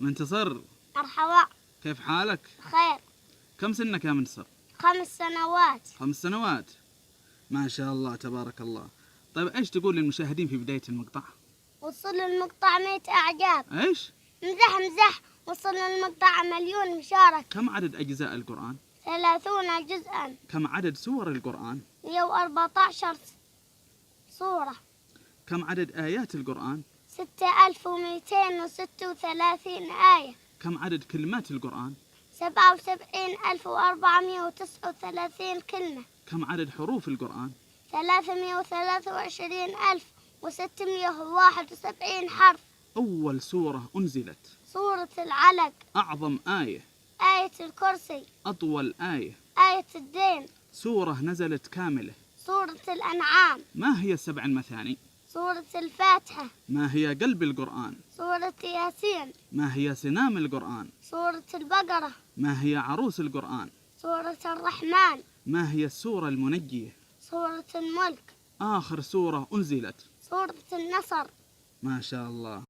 منتصر، مرحبا. كيف حالك؟ بخير. كم سنك يا منتصر؟ 5 سنوات. 5 سنوات، ما شاء الله تبارك الله. طيب ايش تقول للمشاهدين في بداية المقطع؟ وصل المقطع 100 إعجاب. ايش؟ مزح. وصل المقطع 1,000,000 مشاركة. كم عدد أجزاء القرآن؟ 30 جزءا. كم عدد سور القرآن؟ 114 سورة. كم عدد آيات القرآن؟ 6236 آية. كم عدد كلمات القرآن؟ 77,439 كلمة. كم عدد حروف القرآن؟ 323,671 حرف. أول سورة أنزلت؟ سورة العلق. أعظم آية؟ آية الكرسي. أطول آية؟ آية الدين. سورة نزلت كاملة؟ سورة الأنعام. ما هي ال7 المثاني؟ سورة الفاتحة. ما هي قلب القرآن؟ سورة ياسين. ما هي سنام القرآن؟ سورة البقرة. ما هي عروس القرآن؟ سورة الرحمن. ما هي السورة المنجية؟ سورة الملك. آخر سورة أنزلت؟ سورة النصر. ما شاء الله.